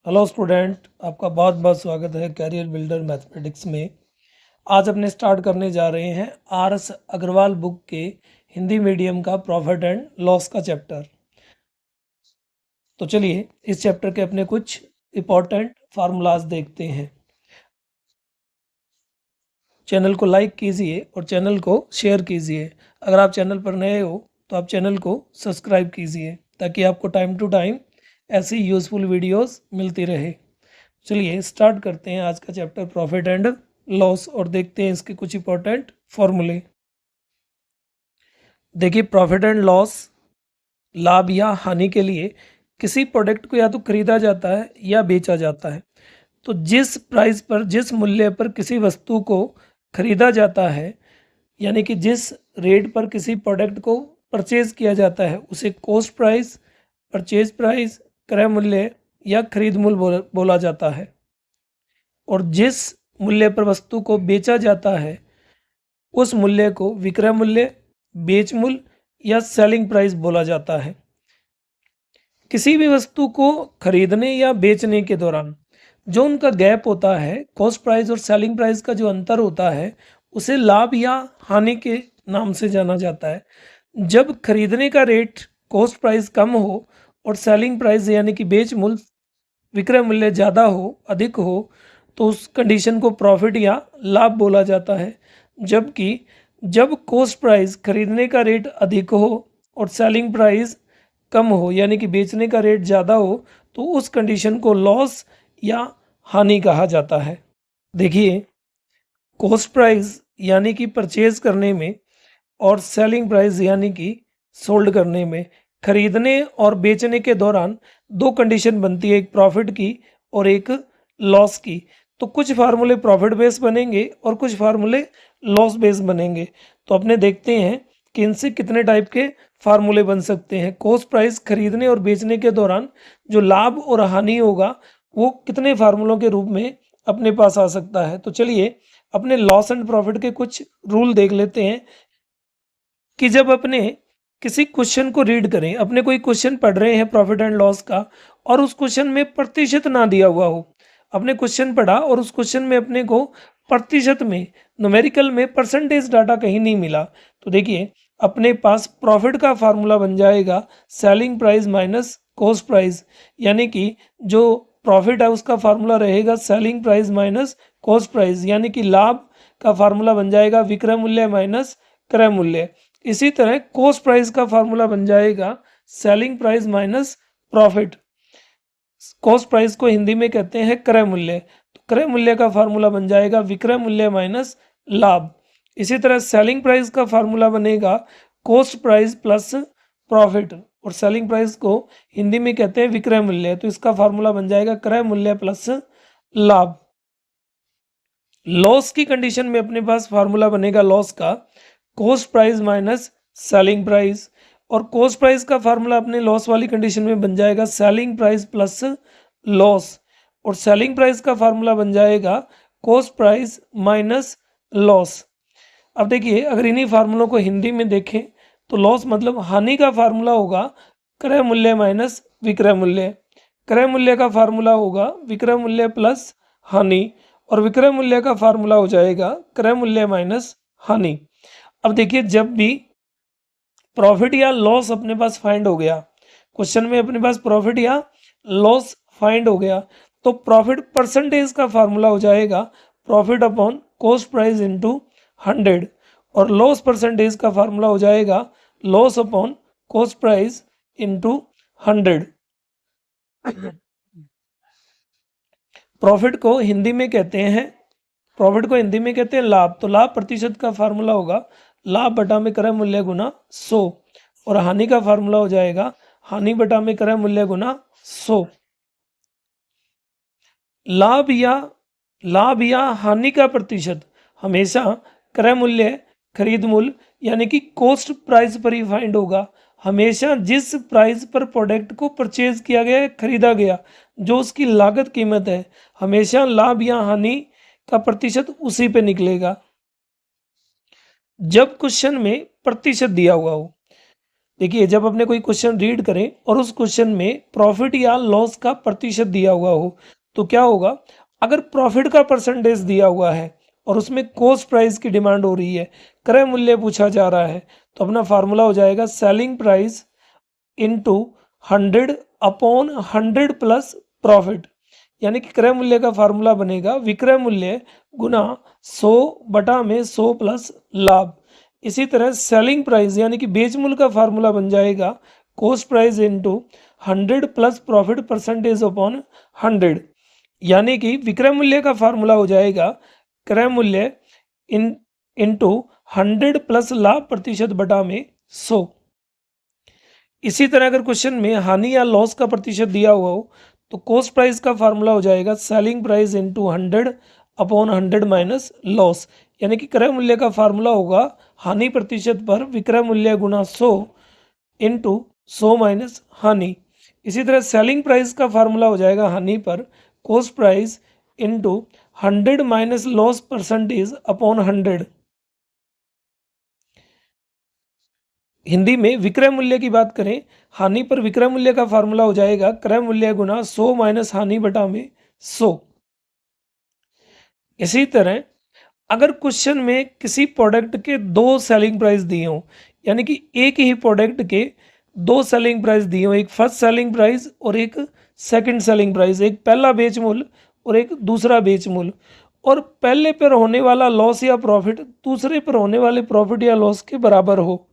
Hello student, आपका बहुत बहुत स्वागत है कैरियर बिल्डर मैथमेटिक्स में। आज अपने स्टार्ट करने जा रहे हैं आर एस अग्रवाल बुक के हिंदी मीडियम का प्रॉफिट एंड लॉस का चैप्टर। तो चलिए इस चैप्टर के अपने कुछ इम्पोर्टेंट फार्मूलाज देखते हैं। चैनल को लाइक कीजिए और चैनल को शेयर कीजिए। अगर आप चैनल पर नए हो तो आप चैनल को सब्सक्राइब कीजिए ताकि आपको टाइम टू टाइम ऐसी यूज़फुल वीडियोस मिलती रहे। चलिए स्टार्ट करते हैं आज का चैप्टर प्रॉफिट एंड लॉस और देखते हैं इसके कुछ इंपॉर्टेंट फॉर्मूले। देखिए, प्रॉफिट एंड लॉस लाभ या हानि के लिए किसी प्रोडक्ट को या तो खरीदा जाता है या बेचा जाता है। तो जिस प्राइस पर, जिस मूल्य पर किसी वस्तु को खरीदा जाता है, यानी कि जिस रेट पर किसी प्रोडक्ट को परचेज किया जाता है, उसे कॉस्ट प्राइस, परचेज प्राइस, क्रय मूल्य या खरीद मूल्य बोला जाता है। और जिस मूल्य पर वस्तु को बेचा जाता है उस मूल्य को विक्रय मूल्य, बेच मूल्य या सेलिंग प्राइस बोला जाता है। किसी भी वस्तु को खरीदने या बेचने के दौरान जो उनका गैप होता है, कॉस्ट प्राइस और सेलिंग प्राइस का जो अंतर होता है, उसे लाभ या हानि के नाम से जाना जाता है। जब खरीदने का रेट कॉस्ट प्राइस कम हो और सेलिंग प्राइस यानी कि बेच मूल्य, विक्रय मूल्य ज़्यादा हो, अधिक हो, तो उस कंडीशन को प्रॉफिट या लाभ बोला जाता है। जबकि जब कॉस्ट प्राइस, खरीदने का रेट अधिक हो और सेलिंग प्राइस कम हो यानी कि बेचने का रेट ज़्यादा हो, तो उस कंडीशन को लॉस या हानि कहा जाता है। देखिए, कॉस्ट प्राइस यानी कि परचेज करने में और सेलिंग प्राइस यानी कि सोल्ड करने में, खरीदने और बेचने के दौरान दो कंडीशन बनती है, एक प्रॉफिट की और एक लॉस की। तो कुछ फार्मूले प्रॉफिट बेस बनेंगे और कुछ फार्मूले लॉस बेस बनेंगे। तो अपने देखते हैं कि इनसे कितने टाइप के फार्मूले बन सकते हैं। कॉस्ट प्राइस खरीदने और बेचने के दौरान जो लाभ और हानि होगा वो कितने फार्मूलों के रूप में अपने पास आ सकता है। तो चलिए अपने लॉस एंड प्रॉफिट के कुछ रूल देख लेते हैं कि जब अपने किसी क्वेश्चन को रीड करें, अपने कोई क्वेश्चन पढ़ रहे हैं प्रॉफिट एंड लॉस का और उस क्वेश्चन में प्रतिशत ना दिया हुआ हो, अपने क्वेश्चन पढ़ा और उस क्वेश्चन में अपने को प्रतिशत में, न्यूमेरिकल में परसेंटेज डाटा कहीं नहीं मिला, तो देखिए अपने पास प्रॉफिट का फार्मूला बन जाएगा selling price minus cost price. यानी कि जो प्रॉफिट है उसका फार्मूला रहेगा selling price minus cost price, यानी कि लाभ का फार्मूला बन जाएगा विक्रय मूल्य माइनस क्रय मूल्य। इसी तरह कॉस्ट प्राइस का फार्मूला बन जाएगा selling price minus profit. Cost price को हिंदी में कहते हैं क्रय मूल्य, तो क्रय मूल्य का फार्मूला बन जाएगा विक्रय मूल्य माइनस लाभ। इसी तरह सेलिंग प्राइस का फार्मूला बनेगा कॉस्ट प्राइस प्लस प्रॉफिट, और सेलिंग प्राइस को हिंदी में कहते हैं विक्रय मूल्य, तो इसका फार्मूला बन जाएगा क्रय मूल्य प्लस लाभ। लॉस की कंडीशन में अपने पास फार्मूला बनेगा लॉस का cost price minus selling price, और कॉस्ट प्राइस का फार्मूला अपने लॉस वाली कंडीशन में बन जाएगा सेलिंग प्राइस प्लस लॉस, और सेलिंग प्राइस का फार्मूला बन जाएगा कॉस्ट प्राइस माइनस लॉस। अब देखिए, अगर इन्हीं फार्मूलों को हिंदी में देखें तो लॉस मतलब हानि का फार्मूला होगा क्रय मूल्य माइनस विक्रय मूल्य, क्रय मूल्य का फार्मूला होगा विक्रय मूल्य प्लस हानि, और विक्रय मूल्य का फार्मूला हो जाएगा क्रय मूल्य माइनस हानि। अब देखिए, जब भी प्रॉफिट या लॉस अपने पास फाइंड हो गया, क्वेश्चन में अपने पास प्रॉफिट या लॉस फाइंड हो गया, तो प्रॉफिट परसेंटेज का फार्मूला हो जाएगा profit upon cost price into 100, और लॉस परसेंटेज का फार्मूला हो जाएगा loss upon cost price into 100। Profit को हिंदी में कहते हैं, प्रॉफिट को हिंदी में कहते हैं लाभ, तो लाभ प्रतिशत का फार्मूला होगा लाभ बटा में क्रय मूल्य गुना 100, और हानि का फार्मूला हो जाएगा हानि बटा में क्रय मूल्य गुना 100। लाभ या हानि का प्रतिशत हमेशा क्रय मूल्य, खरीद मूल्य यानी कि कॉस्ट प्राइस पर ही फाइंड होगा। हमेशा जिस प्राइस पर प्रोडक्ट को परचेज किया गया, खरीदा गया, जो उसकी लागत कीमत है, हमेशा लाभ या हानि का प्रतिशत उसी पे निकलेगा जब क्वेश्चन में प्रतिशत दिया हुआ हो। देखिए जब अपने कोई क्वेश्चन रीड करें और उस क्वेश्चन में प्रॉफिट या लॉस का प्रतिशत दिया हुआ हो तो क्या होगा, अगर प्रॉफिट का परसेंटेज दिया हुआ है और उसमें कॉस्ट प्राइस की डिमांड हो रही है, क्रय मूल्य पूछा जा रहा है, तो अपना फार्मूला हो जाएगा selling price into 100 upon 100 plus profit. यानी कि क्रय मूल्य का फार्मूला बनेगा विक्रय मूल्य गुना 100 बटा में 100 प्लस लाभ। इसी तरह सेलिंग प्राइस यानी कि बेच मूल्य का फार्मूला बन जाएगा cost price into 100 plus profit percentage upon 100। यानी कि विक्रय मूल्य का फार्मूला हो जाएगा क्रय मूल्य इंटू 100 प्लस लाभ प्रतिशत बटा में 100। इसी तरह अगर क्वेश्चन में हानि या लॉस का प्रतिशत दिया हुआ हो तो कॉस्ट प्राइस का फार्मूला हो जाएगा selling price into 100 upon 100 minus loss. यानी कि क्रय मूल्य का फार्मूला होगा हानि प्रतिशत पर विक्रय मूल्य गुना 100 इंटू 100 माइनस हानि। इसी तरह सेलिंग प्राइस का फार्मूला हो जाएगा हानि पर cost price into 100 minus loss percentage upon 100। Hindi में विक्रय मूल्य की बात करें, हानि पर विक्रय मूल्य का फार्मूला हो जाएगा क्रय मूल्य गुना 100 माइनस हानि बटा में 100। इसी तरह अगर क्वेश्चन में किसी प्रोडक्ट के दो सेलिंग प्राइस दिए हों, यानी कि एक ही प्रोडक्ट के दो सेलिंग प्राइस दिए हों, एक फर्स्ट सेलिंग प्राइस और एक सेकंड सेलिंग प्राइस, एक पहला बेच मूल्य और एक दूसरा बेच मूल्य, और पहले पर होने वाला लॉस या प्रॉफिट दूसरे पर होने वाले प्रॉफिट या लॉस के बराबर हो,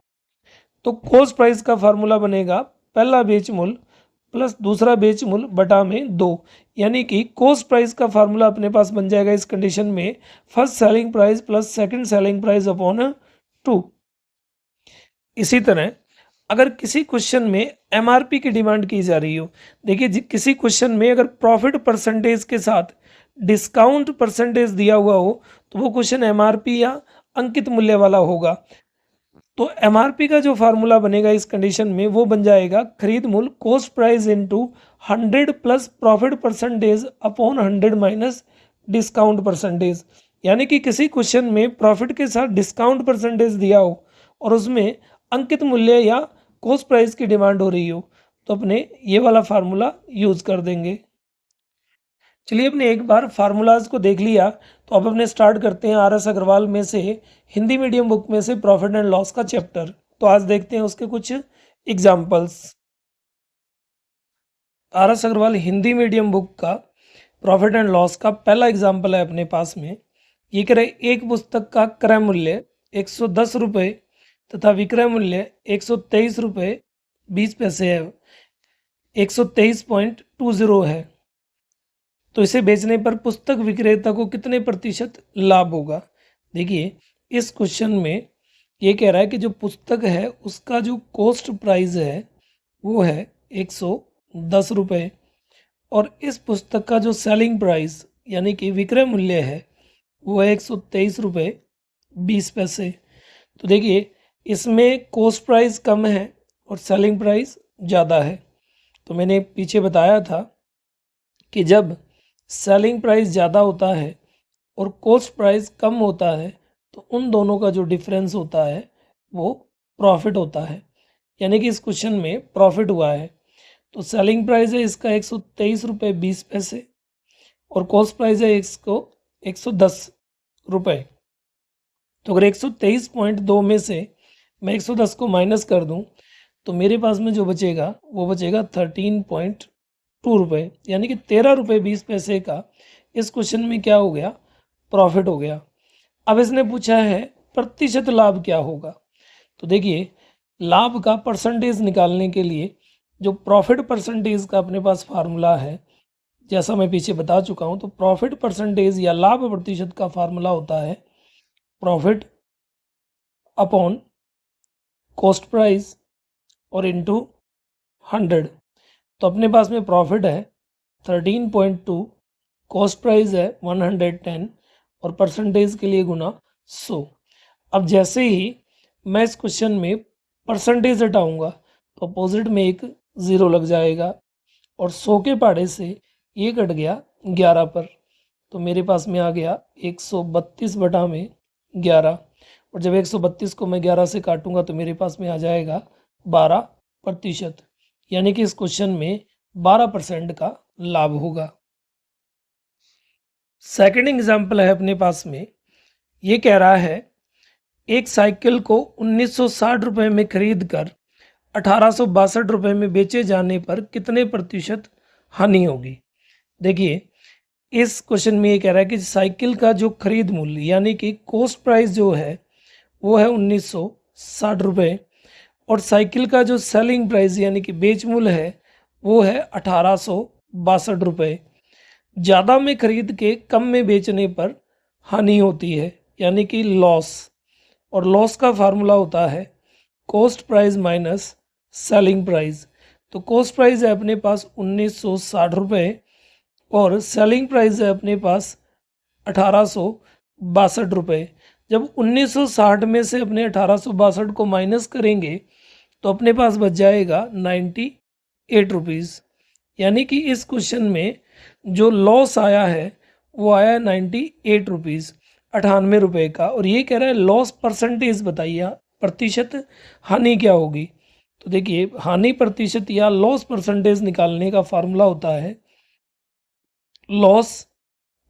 तो कॉस्ट प्राइस का फार्मूला बनेगा पहला बेच मूल्य प्लस दूसरा बेच मूल्य बटा में 2। यानी कि कॉस्ट प्राइस का फार्मूला अपने पास बन जाएगा इस कंडीशन में first selling price plus second selling price upon 2। इसी तरह अगर किसी क्वेश्चन में एमआरपी की डिमांड की जा रही हो, देखिए किसी क्वेश्चन में अगर प्रॉफिट परसेंटेज के साथ डिस्काउंट परसेंटेज दिया हुआ हो तो वो क्वेश्चन एमआरपी या अंकित मूल्य वाला होगा। तो एमआरपी का जो फार्मूला बनेगा इस कंडीशन में वो बन जाएगा खरीद मूल्य cost price into 100 plus profit percentage upon 100 minus discount percentage. यानी कि किसी क्वेश्चन में प्रॉफिट के साथ डिस्काउंट परसेंटेज दिया हो और उसमें अंकित मूल्य या कॉस्ट प्राइस की डिमांड हो रही हो तो अपने ये वाला फार्मूला यूज कर देंगे। चलिए अपने एक बार फार्मूलाज को देख लिया तो अब अपने स्टार्ट करते हैं आर एस अग्रवाल में से हिंदी मीडियम बुक में से प्रॉफिट एंड लॉस का चैप्टर। तो आज देखते हैं उसके कुछ examples. R S Agarwal Hindi medium book का प्रॉफिट एंड लॉस का पहला एग्जाम्पल है अपने पास में। ये कह रहे एक पुस्तक का क्रय मूल्य 110 रुपये तथा विक्रय मूल्य 123 रुपये 20 पैसे है, 123.20 है, तो इसे बेचने पर पुस्तक विक्रेता को कितने प्रतिशत लाभ होगा। देखिए इस क्वेश्चन में ये कह रहा है कि जो पुस्तक है उसका जो कॉस्ट प्राइस है वो है 110 रुपये और इस पुस्तक का जो सेलिंग प्राइस यानी कि विक्रय मूल्य है वो है 123 रुपये 20 पैसे। तो देखिए इसमें कॉस्ट प्राइस कम है और सेलिंग प्राइस ज़्यादा है। तो मैंने पीछे बताया था कि जब सेलिंग प्राइस ज़्यादा होता है और कॉस्ट प्राइस कम होता है तो उन दोनों का जो डिफरेंस होता है वो प्रॉफिट होता है। यानी कि इस क्वेश्चन में प्रॉफिट हुआ है। तो सेलिंग प्राइस है इसका 123 रुपये 20 पैसे और कॉस्ट प्राइस है इसको 110 रुपये। तो अगर 123.2 में से मैं 110 को माइनस कर दूं तो मेरे पास में जो बचेगा वो बचेगा 13.2 रुपये, यानी कि 13 रुपये 20 पैसे का इस क्वेश्चन में क्या हो गया, प्रॉफिट हो गया। अब इसने पूछा है प्रतिशत लाभ क्या होगा। तो देखिए लाभ का परसेंटेज निकालने के लिए जो प्रॉफिट परसेंटेज का अपने पास फार्मूला है, जैसा मैं पीछे बता चुका हूँ, तो प्रॉफिट परसेंटेज या लाभ प्रतिशत का फार्मूला होता है प्रॉफिट अपॉन कॉस्ट प्राइस और इनटू 100। तो अपने पास में प्रॉफिट है 13.2, कॉस्ट प्राइस है 110 और परसेंटेज के लिए गुना 100। अब जैसे ही मैं इस क्वेश्चन में परसेंटेज हटाऊंगा तो अपोजिट में एक ज़ीरो लग जाएगा और 100 के पहाड़े से ये कट गया 11 पर, तो मेरे पास में आ गया 132 बटा में 11। और जब 132 को मैं 11 से काटूंगा तो मेरे पास में आ जाएगा 12%, यानी कि इस क्वेश्चन में 12% का लाभ होगा। सेकंड एग्जाम्पल है अपने पास में, ये कह रहा है एक साइकिल को 1960 रुपये में खरीद कर 1862 रुपये में बेचे जाने पर कितने प्रतिशत हानि होगी। देखिए इस क्वेश्चन में ये कह रहा है कि साइकिल का जो खरीद मूल्य यानी कि कॉस्ट प्राइस जो है वो है 1960 रुपये और साइकिल का जो सेलिंग प्राइस यानी कि बेच मूल्य है वो है 1862 रुपये। ज़्यादा में खरीद के कम में बेचने पर हानि होती है यानी कि लॉस, और लॉस का फार्मूला होता है cost price minus selling price. तो कॉस्ट प्राइस है अपने पास 1960 रुपये और सेलिंग प्राइस है अपने पास 1862 रुपये। जब 1960 में से अपने 1862 को माइनस करेंगे तो अपने पास बच जाएगा 98 रुपीज़, यानी कि इस क्वेश्चन में जो लॉस आया है वो आया 98 रुपीज़, 98 रुपये का। और ये कह रहा है लॉस परसेंटेज बताइए, प्रतिशत हानि क्या होगी। तो देखिए हानि प्रतिशत या लॉस परसेंटेज निकालने का फार्मूला होता है लॉस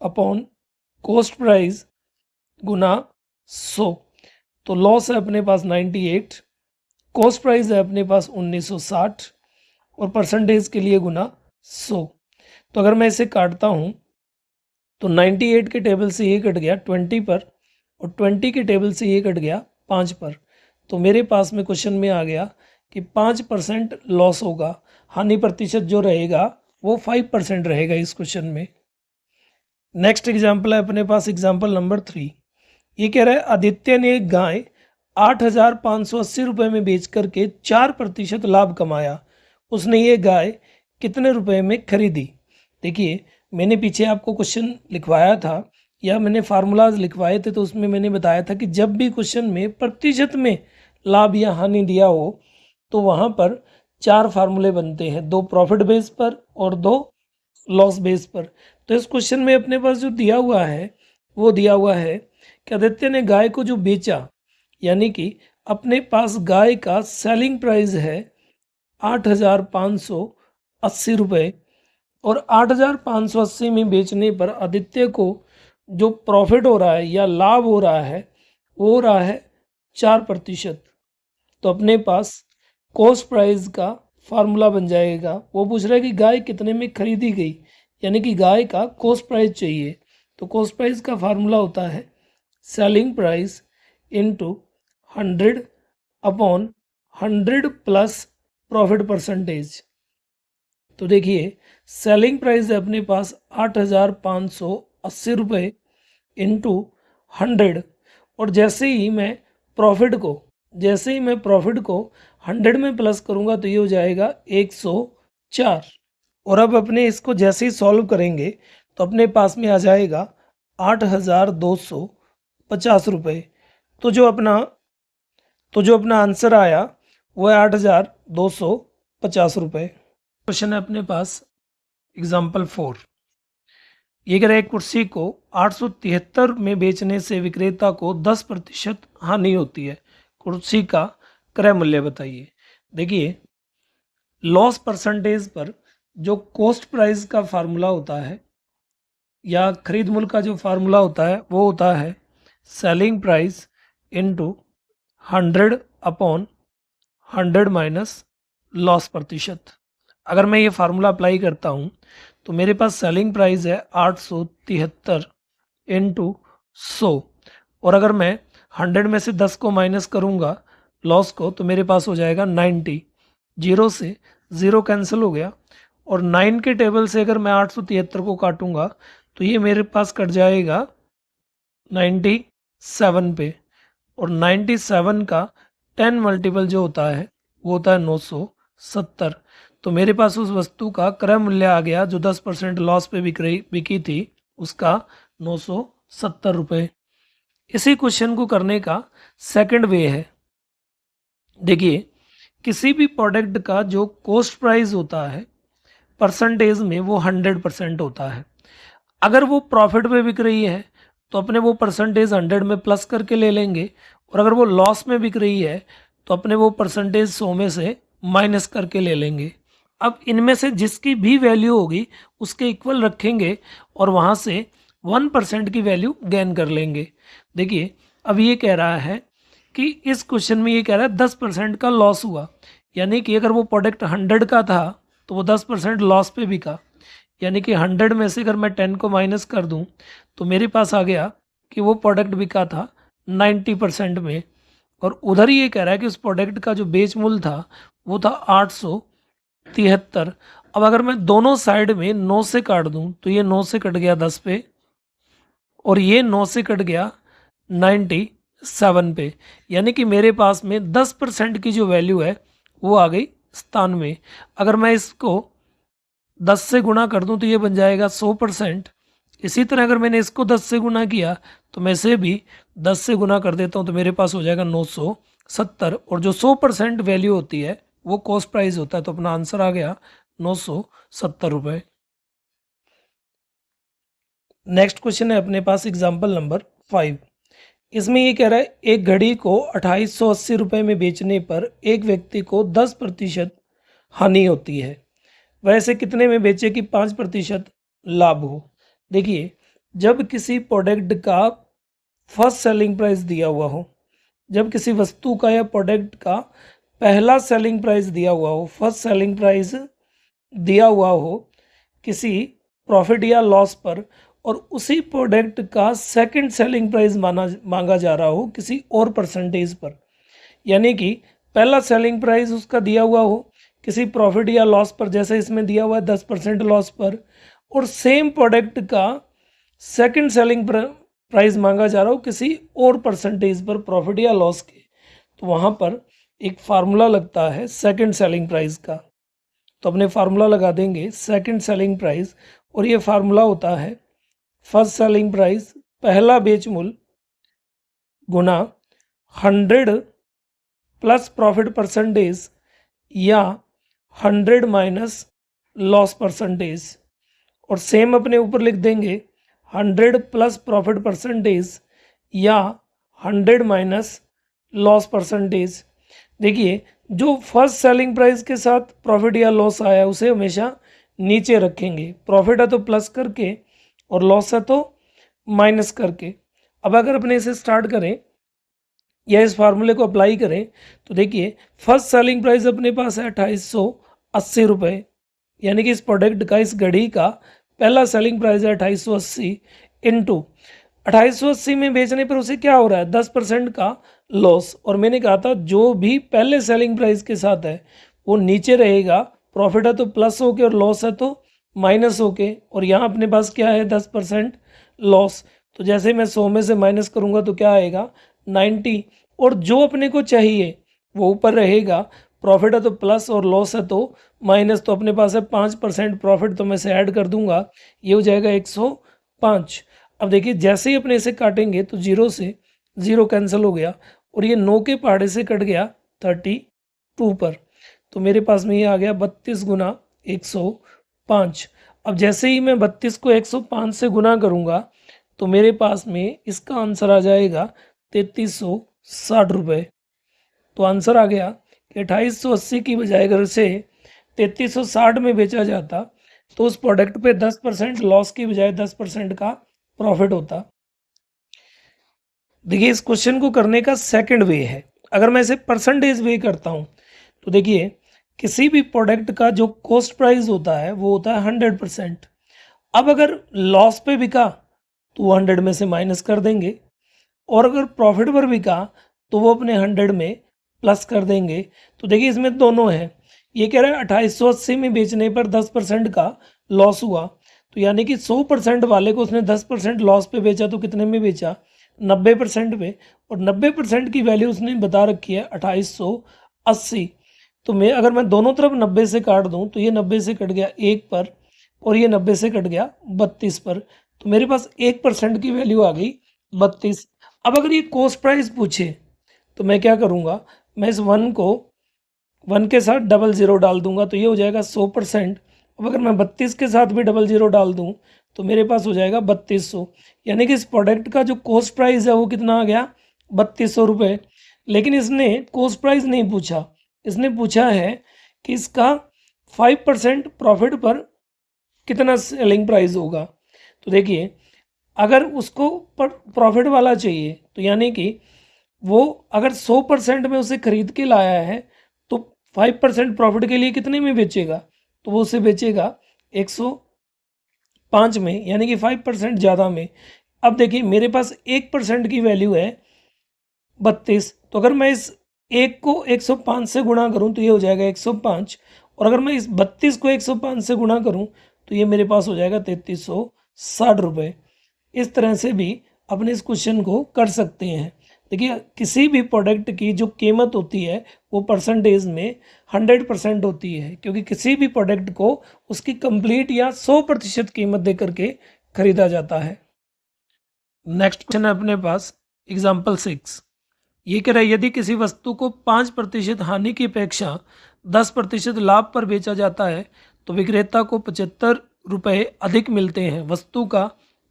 अपॉन कॉस्ट प्राइस गुना 100। तो लॉस है अपने पास 98, कॉस्ट प्राइस है अपने पास 1960 और परसेंटेज के लिए गुना 100। तो अगर मैं इसे काटता हूँ तो 98 के टेबल से ये कट गया 20 पर और 20 के टेबल से ये कट गया 5 पर। तो मेरे पास में क्वेश्चन में आ गया कि 5% लॉस होगा। हानि प्रतिशत जो रहेगा वो 5% रहेगा इस क्वेश्चन में। नेक्स्ट एग्जाम्पल है अपने पास एग्जाम्पल नंबर 3। ये कह रहा है आदित्य ने एक गाय 8,580 रुपये में बेच करके 4% लाभ कमाया। उसने ये गाय कितने रुपए में खरीदी। देखिए मैंने पीछे आपको क्वेश्चन लिखवाया था या मैंने फार्मूलाज लिखवाए थे, तो उसमें मैंने बताया था कि जब भी क्वेश्चन में प्रतिशत में लाभ या हानि दिया हो तो वहाँ पर 4 फार्मूले बनते हैं, 2 प्रॉफिट बेस पर और 2 लॉस बेस पर। तो इस क्वेश्चन में अपने पास जो दिया हुआ है वो दिया हुआ है कि आदित्य ने गाय को जो बेचा, यानी कि अपने पास गाय का सेलिंग प्राइस है 8,580 रुपये और 8,580 में बेचने पर आदित्य को जो प्रॉफिट हो रहा है या लाभ हो रहा है वो हो रहा है 4%। तो अपने पास कॉस्ट प्राइस का फार्मूला बन जाएगा। वो पूछ रहा है कि गाय कितने में खरीदी गई, यानी कि गाय का कॉस्ट प्राइस चाहिए। तो कॉस्ट प्राइस का फार्मूला होता है selling price into 100 upon 100 plus profit percentage. तो देखिए सेलिंग प्राइस है अपने पास 8,580 रुपये इंटू 100 और जैसे ही मैं प्रॉफिट को 100 में प्लस करूँगा तो ये हो जाएगा 104। और अब अपने इसको जैसे ही सॉल्व करेंगे तो अपने पास में आ जाएगा 8,250 रुपये। तो जो अपना आंसर आया वो है 8,250 रुपये। क्वेश्चन है अपने पास एग्जाम्पल 4। ये कह रहा है कुर्सी को 873 में बेचने से विक्रेता को 10% हानि होती है। कुर्सी का क्रय मूल्य बताइए। देखिए लॉस परसेंटेज पर जो कॉस्ट प्राइस का फार्मूला होता है या खरीद मूल्य का जो फार्मूला होता है वो होता है selling price into 100 upon 100 minus loss प्रतिशत। अगर मैं ये फार्मूला अप्लाई करता हूँ तो मेरे पास सेलिंग प्राइस है 873 इंटू 100 और अगर मैं 100 में से 10 को माइनस करूँगा लॉस को तो मेरे पास हो जाएगा 90। 0 से 0 कैंसिल हो गया और 9 के टेबल से अगर मैं 873 को काटूँगा तो ये मेरे पास कट जाएगा 97 पे और 97 का 10 मल्टीपल जो होता है वो होता है 970। तो मेरे पास उस वस्तु का क्रय मूल्य आ गया जो 10% लॉस पे बिकी थी, उसका 970 रुपये। इसी क्वेश्चन को करने का सेकंड वे है। देखिए किसी भी प्रोडक्ट का जो कॉस्ट प्राइस होता है परसेंटेज में वो 100% होता है। अगर वो प्रॉफिट में बिक रही है तो अपने वो परसेंटेज 100 में प्लस करके ले लेंगे और अगर वो लॉस में बिक रही है तो अपने वो परसेंटेज 100 में से माइनस करके ले लेंगे। अब इनमें से जिसकी भी वैल्यू होगी उसके इक्वल रखेंगे और वहाँ से 1% की वैल्यू गेन कर लेंगे। देखिए अब ये कह रहा है कि इस क्वेश्चन में ये कह रहा है 10% का लॉस हुआ, यानी कि अगर वो प्रोडक्ट 100 का था तो वो 10% लॉस पे बिका, यानी कि 100 में से अगर मैं 10 को माइनस कर दूं तो मेरे पास आ गया कि वो प्रोडक्ट बिका था 90% में। और उधर ये कह रहा है कि उस प्रोडक्ट का जो बेच मूल्य था वो था 873। अब अगर मैं दोनों साइड में 9 से काट दूं तो ये 9 से कट गया 10 पे और ये 9 से कट गया 97 पे, यानी कि मेरे पास में 10% की जो वैल्यू है वो आ गई 97। अगर मैं इसको 10 से गुणा कर दूं तो ये बन जाएगा 100%। इसी तरह अगर मैंने इसको 10 से गुणा किया तो मैं इसे भी 10 से गुणा कर देता हूं तो मेरे पास हो जाएगा 970। और जो 100% वैल्यू होती है वो कॉस्ट प्राइस होता है, तो अपना आंसर आ गया 970 रुपये। नेक्स्ट क्वेश्चन है अपने पास एग्जाम्पल नंबर 5। इसमें ये कह रहा है एक घड़ी को 2880 रुपये में बेचने पर एक व्यक्ति को 10% हानि होती है, वैसे कितने में बेचे कि 5% लाभ हो। देखिए जब किसी प्रोडक्ट का फर्स्ट सेलिंग प्राइस दिया हुआ हो, जब किसी वस्तु का या प्रोडक्ट का पहला सेलिंग प्राइस दिया हुआ हो, फर्स्ट सेलिंग प्राइस दिया हुआ हो किसी प्रॉफिट या लॉस पर, और उसी प्रोडक्ट का सेकंड सेलिंग प्राइस मांगा जा रहा हो किसी और परसेंटेज पर, यानी कि पहला सेलिंग प्राइस उसका दिया हुआ हो किसी प्रॉफिट या लॉस पर, जैसे इसमें दिया हुआ है 10% लॉस पर, और सेम प्रोडक्ट का सेकंड सेलिंग प्राइस मांगा जा रहा हो किसी और परसेंटेज पर प्रॉफिट या लॉस के, तो वहाँ पर एक फार्मूला लगता है सेकंड सेलिंग प्राइस का। तो अपने फार्मूला लगा देंगे सेकंड सेलिंग प्राइस, और ये फार्मूला होता है फर्स्ट सेलिंग प्राइस पहला बेच मूल्य गुना 100 प्लस प्रॉफिट परसेंटेज या 100 माइनस लॉस परसेंटेज, और सेम अपने ऊपर लिख देंगे 100 प्लस प्रॉफिट परसेंटेज या 100 माइनस लॉस परसेंटेज। देखिए जो फर्स्ट सेलिंग प्राइस के साथ प्रॉफिट या लॉस आया उसे हमेशा नीचे रखेंगे, प्रॉफिट है तो प्लस करके और लॉस है तो माइनस करके। अब अगर अपने इसे स्टार्ट करें या इस फार्मूले को अप्लाई करें तो देखिए फर्स्ट सेलिंग प्राइस अपने पास है 2880 रुपये, यानी कि इस प्रोडक्ट का, इस घड़ी का पहला सेलिंग प्राइस है 2880 इंटू 2880 में बेचने पर उसे क्या हो रहा है 10% का लॉस। और मैंने कहा था जो भी पहले सेलिंग प्राइस के साथ है वो नीचे रहेगा, प्रॉफिट है तो प्लस होके और लॉस है तो माइनस होके, और यहाँ अपने पास क्या है 10% लॉस। तो जैसे मैं 100 में से माइनस करूँगा तो क्या आएगा 90, और जो अपने को चाहिए वो ऊपर रहेगा, प्रॉफिट है तो प्लस और लॉस है तो माइनस, तो अपने पास है 5% प्रॉफिट, तो मैं इसे ऐड कर दूंगा, ये हो जाएगा 105। अब देखिए जैसे ही अपने इसे काटेंगे तो 0 से 0 कैंसिल हो गया और ये 9 के पहाड़े से कट गया 32 पर, तो मेरे पास में ये आ गया 32 गुना 105। अब जैसे ही मैं 32 को 105 से गुना करूँगा तो मेरे पास में इसका आंसर आ जाएगा 3360 रुपये। तो आंसर आ गया कि 2880 की बजाय अगर से 3360 में बेचा जाता तो उस प्रोडक्ट पे 10% लॉस की बजाय 10% का प्रॉफिट होता। देखिए इस क्वेश्चन को करने का सेकंड वे है, अगर मैं इसे परसेंटेज वे करता हूँ तो देखिए किसी भी प्रोडक्ट का जो कॉस्ट प्राइस होता है वो होता है 100%। अब अगर लॉस पे बिका तो वो 100 में से माइनस कर देंगे, और अगर प्रॉफिट पर बिका तो वो अपने 100 में प्लस कर देंगे। तो देखिए इसमें दोनों है, ये कह रहा है 2880 में बेचने पर 10% का लॉस हुआ, तो यानी कि 100% वाले को उसने 10% लॉस पे बेचा तो कितने में बेचा 90% पे, और 90% की वैल्यू उसने बता रखी है 2880। तो अगर मैं दोनों तरफ 90 से काट दूं तो ये 90 से कट गया 1 पर और ये 90 से कट गया 32 पर, तो मेरे पास 1% की वैल्यू आ गई 32। अब अगर ये कॉस्ट प्राइस पूछे तो मैं क्या करूँगा, मैं इस 1 को 1 के साथ 00 डाल दूंगा तो ये हो जाएगा 100%। अब अगर मैं 32 के साथ भी 00 डाल दूं तो मेरे पास हो जाएगा 3200, यानी कि इस प्रोडक्ट का जो कॉस्ट प्राइस है वो कितना आ गया 3200 रुपये। लेकिन इसने कॉस्ट प्राइस नहीं पूछा, इसने पूछा है कि इसका 5% प्रॉफिट पर कितना सेलिंग प्राइस होगा। तो देखिए, अगर उसको पर प्रॉफिट वाला चाहिए तो यानी कि वो अगर 100% में उसे खरीद के लाया है तो 5% प्रॉफिट के लिए कितने में बेचेगा, तो वो उसे बेचेगा 105 में, यानी कि 5% ज़्यादा में। अब देखिए मेरे पास 1% की वैल्यू है 32, तो अगर मैं इस एक को 105 से गुणा करूं तो ये हो जाएगा 105, और अगर मैं इस 32 को 105 से गुणा करूं तो ये मेरे पास हो जाएगा 3360 रुपये। इस तरह से भी अपने इस क्वेश्चन को कर सकते हैं। देखिए किसी भी प्रोडक्ट की जो कीमत होती है वो परसेंटेज में 100% होती है, क्योंकि किसी भी प्रोडक्ट को उसकी कंप्लीट या 100% कीमत दे करके खरीदा जाता है। नेक्स्ट क्वेश्चन है अपने पास एग्जाम्पल 6। ये कह रहा है यदि किसी वस्तु को 5% हानि की अपेक्षा 10% लाभ पर बेचा जाता है तो विक्रेता को 75 रुपये अधिक मिलते हैं, वस्तु का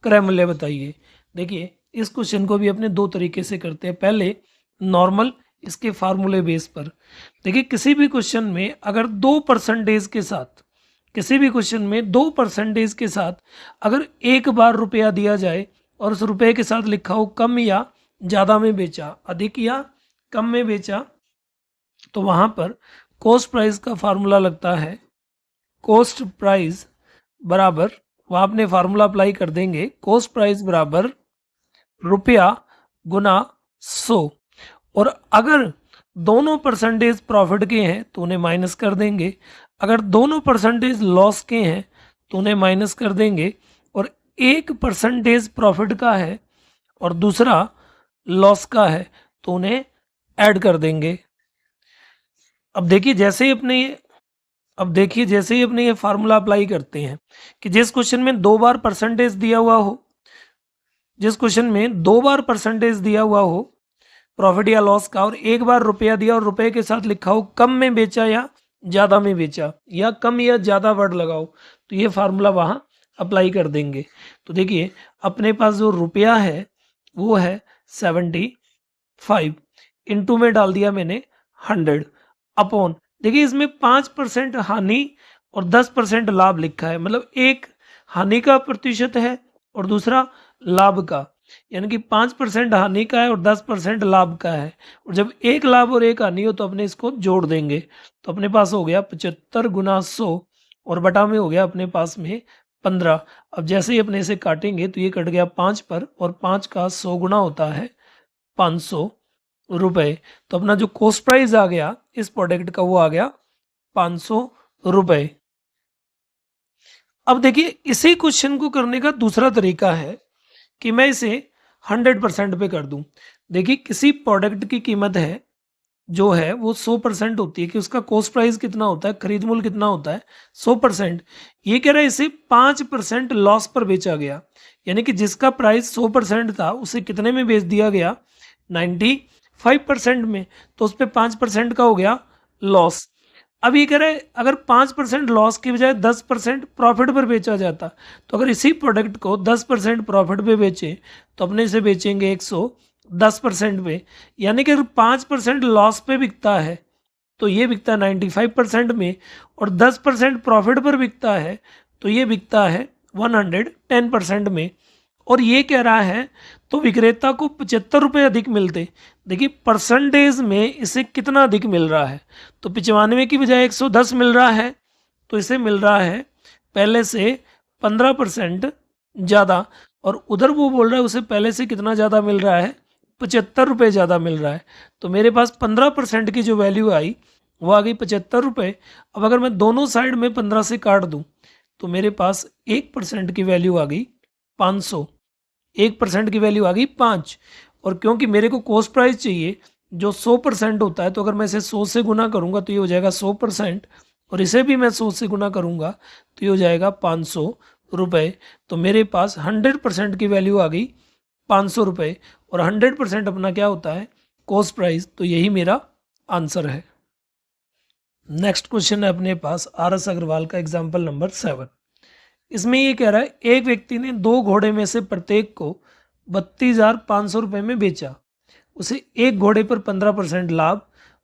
क्रय मूल्य बताइए। देखिए इस क्वेश्चन को भी अपने दो तरीके से करते हैं। पहले नॉर्मल, इसके फार्मूले बेस पर। देखिए किसी भी क्वेश्चन में अगर 2% के साथ, किसी भी क्वेश्चन में 2% के साथ अगर एक बार रुपया दिया जाए और उस रुपये के साथ लिखा हो कम या ज़्यादा में बेचा, अधिक या कम में बेचा, तो वहाँ पर कॉस्ट प्राइस का फार्मूला लगता है। कॉस्ट प्राइस बराबर, वहाँ अपने फार्मूला अप्लाई कर देंगे, कॉस्ट प्राइस बराबर रुपया गुना 100। और अगर दोनों परसेंटेज प्रॉफिट के हैं तो उन्हें माइनस कर देंगे, अगर दोनों परसेंटेज लॉस के हैं तो उन्हें माइनस कर देंगे, और 1% प्रॉफिट का है और दूसरा लॉस का है तो उन्हें ऐड कर देंगे। अब देखिए जैसे ही अपने ये फार्मूला अप्लाई करते हैं कि जिस क्वेश्चन में 2 बार परसेंटेज दिया हुआ हो, जिस क्वेश्चन में 2 बार परसेंटेज दिया हुआ हो प्रॉफिट या लॉस का, और एक बार रुपया दिया और रुपए के साथ लिखा हो कम में बेचा या ज़्यादा में बेचा, या कम या ज़्यादा वर्ड लगाओ, तो ये फार्मूला वहाँ अप्लाई कर देंगे। तो देखिए अपने पास जो रुपया है वो है 75, इंटू में डाल दिया मैंने 100, अपॉन, देखिए इसमें 5% हानि और 10% लाभ लिखा है, मतलब एक हानि का प्रतिशत है और दूसरा लाभ का, यानी कि 5% हानि का है और 10% लाभ का है। और जब एक लाभ और एक हानि हो तो अपने इसको जोड़ देंगे, तो अपने पास हो गया 75 गुना 100 और बटा में हो गया अपने पास में 15। अब जैसे ही अपने इसे काटेंगे तो ये कट गया 5 पर, और 5 का 100 गुना होता है 500 रुपये। तो अपना जो कॉस्ट प्राइस आ गया इस प्रोडक्ट का वो आ गया 500 रुपये। अब देखिए इसी क्वेश्चन को करने का दूसरा तरीका है कि मैं इसे 100% पे कर दूं। देखिए किसी प्रोडक्ट की कीमत है जो है वो 100% होती है, कि उसका कॉस्ट प्राइस कितना होता है, खरीद मूल्य कितना होता है 100%। ये कह रहा है इसे 5% लॉस पर बेचा गया, यानी कि जिसका प्राइस 100% था उसे कितने में बेच दिया गया 95% में, तो उस पर 5% का हो गया लॉस। अब ये कह रहा है अगर 5% लॉस की बजाय 10% प्रॉफिट पर बेचा जाता, तो अगर इसी प्रोडक्ट को 10% प्रॉफिट पे बेचे तो अपने इसे बेचेंगे 110% पे, यानी कि अगर 5% लॉस पे बिकता है तो ये बिकता है 95% में, और 10% प्रॉफिट पर बिकता है तो ये बिकता है 110% में। और ये कह रहा है तो विक्रेता को 75 रुपये अधिक मिलते। देखिए परसेंटेज में इसे कितना अधिक मिल रहा है, तो 95 की बजाय 110 मिल रहा है, तो इसे मिल रहा है पहले से 15% ज़्यादा, और उधर वो बोल रहा है उसे पहले से कितना ज़्यादा मिल रहा है 75 रुपये ज़्यादा मिल रहा है। तो मेरे पास 15% की जो वैल्यू आई वो आ गई 75 रुपये। अब अगर मैं दोनों साइड में 15 से काट दूँ तो मेरे पास 1% की वैल्यू आ गई 500, 1% की वैल्यू आ गई 5। और क्योंकि मेरे को कॉस्ट प्राइस चाहिए जो 100% होता है, तो अगर मैं इसे 100 से गुना करूंगा तो ये हो जाएगा 100%, और इसे भी मैं 100 से गुना करूंगा तो ये हो जाएगा 500 रुपये। तो मेरे पास 100% की वैल्यू आ गई 500 रुपये, और 100% अपना क्या होता है कॉस्ट प्राइस, तो यही मेरा आंसर है। नेक्स्ट क्वेश्चन है अपने पास RS अग्रवाल का एग्जाम्पल नंबर 7। इसमें ये कह रहा है एक व्यक्ति ने 2 घोड़े में से प्रत्येक को 32,500 रुपये में बेचा। उसे एक घोड़े पर 15% लाभ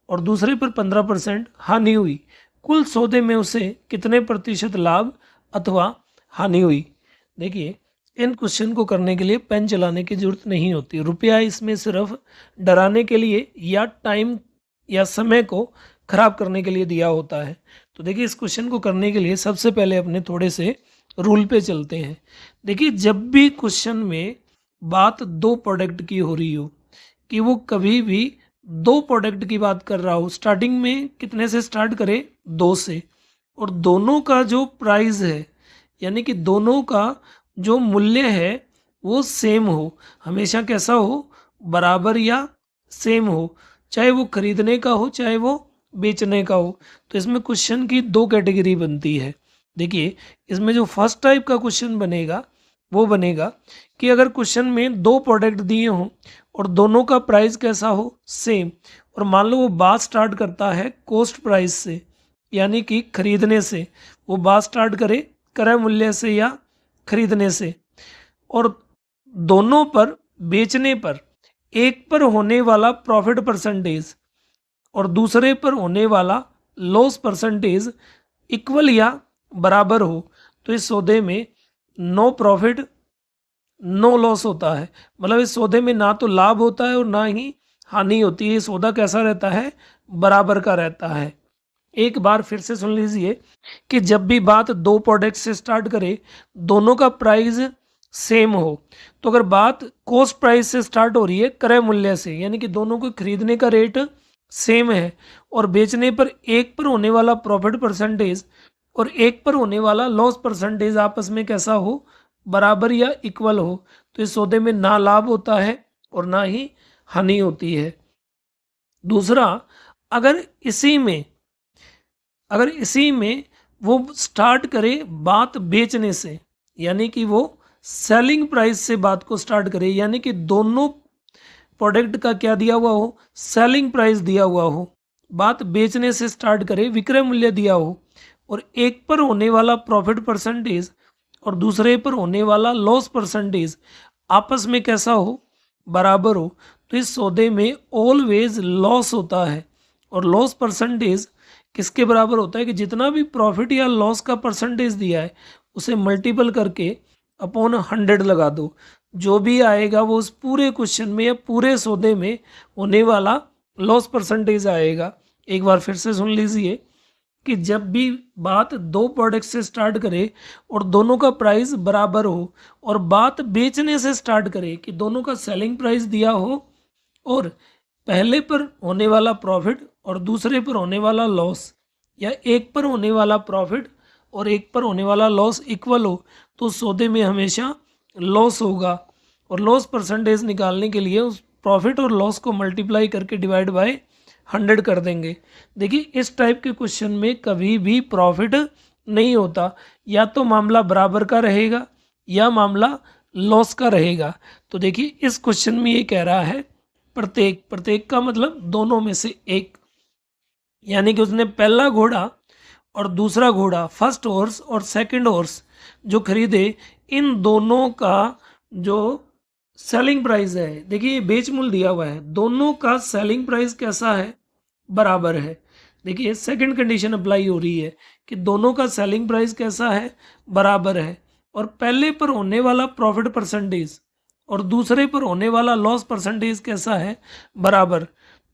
और दूसरे पर 15% हानि हुई, कुल सौदे में उसे कितने प्रतिशत लाभ अथवा हानि हुई। देखिए इन क्वेश्चन को करने के लिए पेन चलाने की जरूरत नहीं होती, रुपया इसमें सिर्फ डराने के लिए या टाइम या समय को खराब करने के लिए दिया होता है। तो देखिए इस क्वेश्चन को करने के लिए सबसे पहले अपने थोड़े से रूल पे चलते हैं। देखिए जब भी क्वेश्चन में बात दो प्रोडक्ट की हो रही हो, कि वो कभी भी दो प्रोडक्ट की बात कर रहा हो, स्टार्टिंग में कितने से स्टार्ट करे, 2 से, और दोनों का जो प्राइस है यानी कि दोनों का जो मूल्य है वो सेम हो, हमेशा कैसा हो, बराबर या सेम हो, चाहे वो खरीदने का हो चाहे वो बेचने का हो। तो इसमें क्वेश्चन की दो कैटेगरी बनती है। देखिए इसमें जो फर्स्ट टाइप का क्वेश्चन बनेगा वो बनेगा कि अगर क्वेश्चन में दो प्रोडक्ट दिए हों और दोनों का प्राइस कैसा हो, सेम, और मान लो वो बात स्टार्ट करता है कॉस्ट प्राइस से यानी कि खरीदने से, वो बात स्टार्ट करे क्रय मूल्य से या खरीदने से, और दोनों पर बेचने पर एक पर होने वाला प्रॉफिट परसेंटेज और दूसरे पर होने वाला लॉस परसेंटेज इक्वल या बराबर हो, तो इस सौदे में नो प्रॉफिट नो लॉस होता है। मतलब इस सौदे में ना तो लाभ होता है और ना ही हानि होती है। ये सौदा कैसा रहता है, बराबर का रहता है। एक बार फिर से सुन लीजिए कि जब भी बात दो प्रोडक्ट से स्टार्ट करे, दोनों का प्राइस सेम हो, तो अगर बात कॉस्ट प्राइस से स्टार्ट हो रही है क्रय मूल्य से यानी कि दोनों को खरीदने का रेट सेम है और बेचने पर एक पर होने वाला प्रॉफिट परसेंटेज और एक पर होने वाला लॉस परसेंटेज आपस में कैसा हो, बराबर या इक्वल हो, तो इस सौदे में ना लाभ होता है और ना ही हानि होती है। दूसरा, अगर इसी में वो स्टार्ट करे बात बेचने से यानी कि वो सेलिंग प्राइस से बात को स्टार्ट करे, यानी कि दोनों प्रोडक्ट का क्या दिया हुआ हो, सेलिंग प्राइस दिया हुआ हो, बात बेचने से स्टार्ट करे, विक्रय मूल्य दिया हो, और एक पर होने वाला प्रॉफिट परसेंटेज और दूसरे पर होने वाला लॉस परसेंटेज आपस में कैसा हो, बराबर हो, तो इस सौदे में ऑलवेज लॉस होता है। और लॉस परसेंटेज किसके बराबर होता है कि जितना भी प्रॉफिट या लॉस का परसेंटेज दिया है उसे मल्टीपल करके अपॉन 100 लगा दो, जो भी आएगा वो उस पूरे क्वेश्चन में या पूरे सौदे में होने वाला लॉस परसेंटेज आएगा। एक बार फिर से सुन लीजिए कि जब भी बात दो प्रोडक्ट से स्टार्ट करे और दोनों का प्राइस बराबर हो और बात बेचने से स्टार्ट करे कि दोनों का सेलिंग प्राइस दिया हो और पहले पर होने वाला प्रॉफिट और दूसरे पर होने वाला लॉस, या एक पर होने वाला प्रॉफिट और एक पर होने वाला लॉस इक्वल हो, तो सौदे में हमेशा लॉस होगा। और लॉस परसेंटेज निकालने के लिए उस प्रॉफिट और लॉस को मल्टीप्लाई करके डिवाइड बाय 100 कर देंगे। देखिए इस टाइप के क्वेश्चन में कभी भी प्रॉफिट नहीं होता, या तो मामला बराबर का रहेगा या मामला लॉस का रहेगा। तो देखिए इस क्वेश्चन में ये कह रहा है प्रत्येक का मतलब दोनों में से एक, यानी कि उसने पहला घोड़ा और दूसरा घोड़ा, फर्स्ट हॉर्स और सेकंड हॉर्स जो खरीदे, इन दोनों का जो सेलिंग प्राइस है, देखिए बेच मूल्य दिया हुआ है, दोनों का सेलिंग प्राइस कैसा है, बराबर है। देखिए सेकंड कंडीशन अप्लाई हो रही है कि दोनों का सेलिंग प्राइस कैसा है, बराबर है, और पहले पर होने वाला प्रॉफिट परसेंटेज और दूसरे पर होने वाला लॉस परसेंटेज कैसा है, बराबर।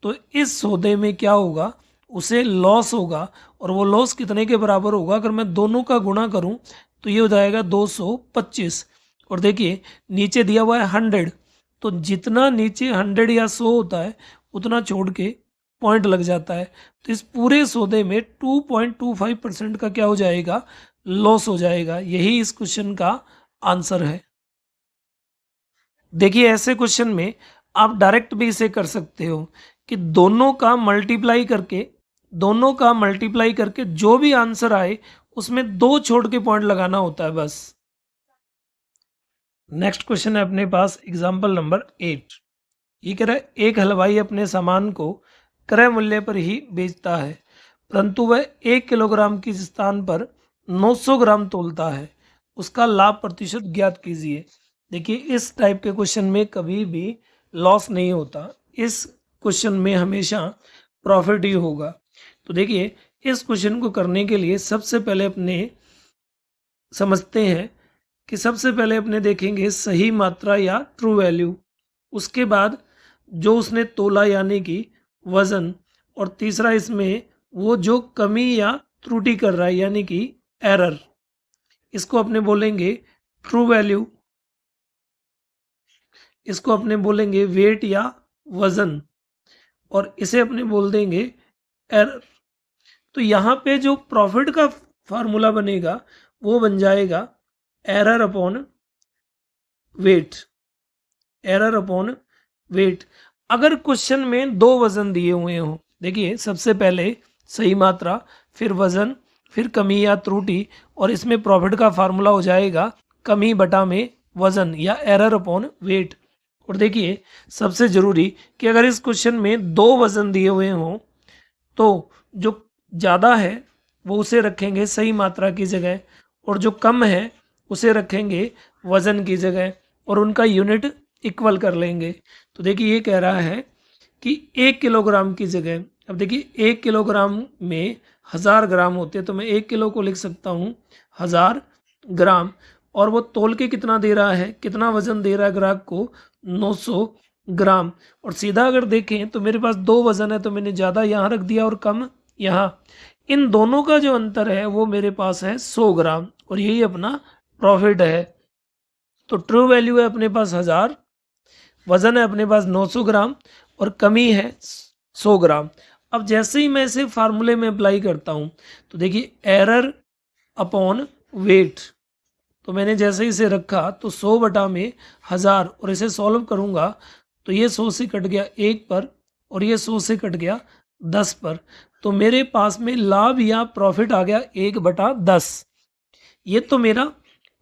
तो इस सौदे में क्या होगा, उसे लॉस होगा, और वो लॉस कितने के बराबर होगा, अगर मैं दोनों का गुणा करूं तो ये हो जाएगा 225। और देखिए नीचे दिया हुआ है 100, तो जितना नीचे 100 या 100 होता है उतना छोड़ के पॉइंट लग जाता है, तो इस पूरे सौदे में 2.25% का क्या हो जाएगा, लॉस हो जाएगा। यही इस क्वेश्चन का आंसर है। देखिए ऐसे क्वेश्चन में आप डायरेक्ट भी इसे कर सकते हो कि दोनों का मल्टीप्लाई करके जो भी आंसर आए उसमें 2 छोड़ के पॉइंट लगाना होता है बस। नेक्स्ट क्वेश्चन है अपने पास एग्जाम्पल नंबर 8। ये कह रहा है एक हलवाई अपने सामान को क्रय मूल्य पर ही बेचता है, परंतु वह 1 किलोग्राम की स्थान पर 900 ग्राम तोलता है, उसका लाभ प्रतिशत ज्ञात कीजिए। देखिए इस टाइप के क्वेश्चन में कभी भी लॉस नहीं होता। इस क्वेश्चन में हमेशा प्रॉफिट ही होगा। तो देखिए इस क्वेश्चन को करने के लिए सबसे पहले अपने समझते हैं कि सबसे पहले अपने देखेंगे सही मात्रा या ट्रू वैल्यू, उसके बाद जो उसने तोला यानी कि वज़न, और तीसरा इसमें वो जो कमी या त्रुटि कर रहा है यानी कि एरर, इसको अपने बोलेंगे ट्रू वैल्यू, इसको अपने बोलेंगे वेट या वज़न, और इसे अपने बोल देंगे एरर। तो यहाँ पे जो प्रॉफिट का फार्मूला बनेगा वो बन जाएगा error upon weight, error upon weight. अगर क्वेश्चन में दो वजन दिए हुए हों, देखिए सबसे पहले सही मात्रा, फिर वजन, फिर कमी या त्रुटि, और इसमें प्रॉफिट का फार्मूला हो जाएगा कमी बटा में वजन या एरर अपॉन वेट। और देखिए सबसे ज़रूरी कि अगर इस क्वेश्चन में दो वजन दिए हुए हों तो जो ज़्यादा है वो उसे रखेंगे सही मात्रा की जगह, और जो कम है उसे रखेंगे वज़न की जगह, और उनका यूनिट इक्वल कर लेंगे। तो देखिए ये कह रहा है कि 1 किलोग्राम की जगह, अब देखिए 1 किलोग्राम में 1000 ग्राम होते हैं, तो मैं 1 किलो को लिख सकता हूँ 1000 ग्राम, और वो तोल के कितना दे रहा है, कितना वज़न दे रहा है ग्राहक को, 900 ग्राम। और सीधा अगर देखें तो मेरे पास दो वज़न है, तो मैंने ज़्यादा यहाँ रख दिया और कम यहाँ। इन दोनों का जो अंतर है वो मेरे पास है 100 ग्राम, और यही अपना प्रॉफिट है। तो ट्रू वैल्यू है अपने पास 1000, वज़न है अपने पास 900 ग्राम, और कमी है 100 ग्राम। अब जैसे ही मैं इसे फार्मूले में अप्लाई करता हूँ तो देखिए एरर अपॉन वेट, तो मैंने जैसे ही इसे रखा तो 100 बटा में 1000, और इसे सॉल्व करूँगा तो ये 100 से कट गया 1 पर, और ये 100 से कट गया 10 पर, तो मेरे पास में लाभ या प्रॉफिट आ गया 1/10। ये तो मेरा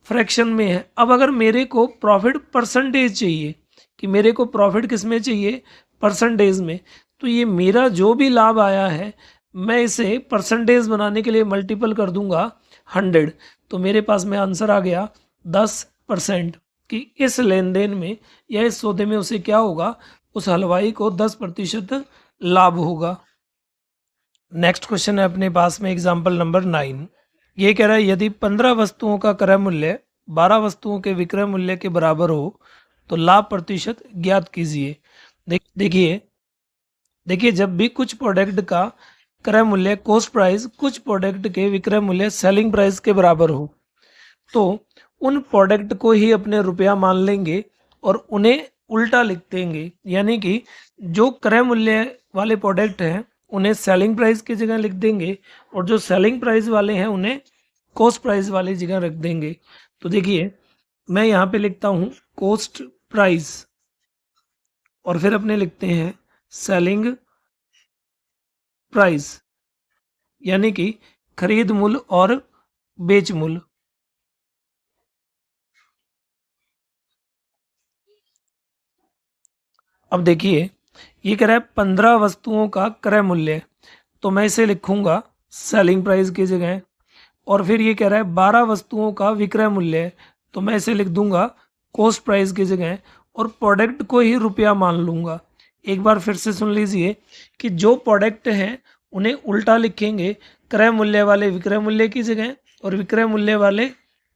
फ्रैक्शन में है। अब अगर मेरे को प्रॉफिट परसेंटेज चाहिए कि मेरे को प्रॉफिट किस में चाहिए, परसेंटेज में, तो ये मेरा जो भी लाभ आया है मैं इसे परसेंटेज बनाने के लिए मल्टीपल कर दूंगा 100, तो मेरे पास में आंसर आ गया 10% कि इस लेन देन में या इस सौदे में उसे क्या होगा, उस हलवाई को 10% लाभ होगा। नेक्स्ट क्वेश्चन है अपने पास में एग्जाम्पल नंबर 9। ये कह रहा है यदि 15 वस्तुओं का क्रय मूल्य 12 वस्तुओं के विक्रय मूल्य के बराबर हो तो लाभ प्रतिशत ज्ञात कीजिए। देखिए जब भी कुछ प्रोडक्ट का क्रय मूल्य कॉस्ट प्राइस कुछ प्रोडक्ट के विक्रय मूल्य सेलिंग प्राइस के बराबर हो तो उन प्रोडक्ट को ही अपने रुपया मान लेंगे और उन्हें उल्टा लिख देंगे, यानी कि जो क्रय मूल्य वाले प्रोडक्ट हैं उन्हें सेलिंग प्राइस की जगह लिख देंगे, और जो सेलिंग प्राइस वाले हैं उन्हें कॉस्ट प्राइस वाली जगह रख देंगे। तो देखिए मैं यहाँ पे लिखता हूँ कॉस्ट प्राइस, और फिर अपने लिखते हैं सेलिंग प्राइस, यानी कि खरीद मूल्य और बेच मूल्य। अब देखिए ये कह रहा है 15 वस्तुओं का क्रय मूल्य, तो मैं इसे लिखूंगा सेलिंग प्राइस की जगह, और फिर ये कह रहा है 12 वस्तुओं का विक्रय मूल्य, तो मैं इसे लिख दूंगा कॉस्ट प्राइस की जगह, और प्रोडक्ट को ही रुपया मान लूँगा। एक बार फिर से सुन लीजिए कि जो प्रोडक्ट हैं उन्हें उल्टा लिखेंगे, क्रय मूल्य वाले विक्रय मूल्य की जगह और विक्रय मूल्य वाले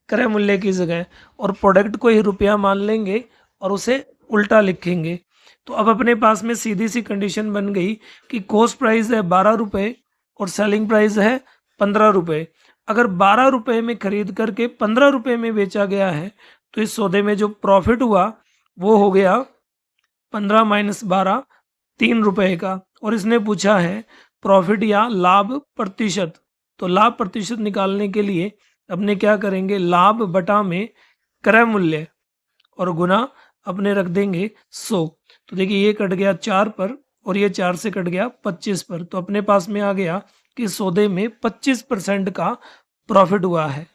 क्रय मूल्य की जगह, और प्रोडक्ट को ही रुपया मान लेंगे और उसे उल्टा लिखेंगे। तो अब अपने पास में सीधी सी कंडीशन बन गई कि कॉस्ट प्राइस है 12 रुपये और सेलिंग प्राइस है 15 रुपये। अगर 12 रुपये में खरीद करके 15 रुपये में बेचा गया है तो इस सौदे में जो प्रॉफिट हुआ वो हो गया 15 - 12 3 रुपये का। और इसने पूछा है प्रॉफिट या लाभ प्रतिशत, तो लाभ प्रतिशत निकालने के लिए अपने क्या करेंगे, लाभ बटा में क्रय मूल्य और गुना अपने रख देंगे 100। तो देखिए ये कट गया 4 पर और ये 4 से कट गया 25 पर, तो अपने पास में आ गया कि सौदे में 25% का प्रॉफिट हुआ है।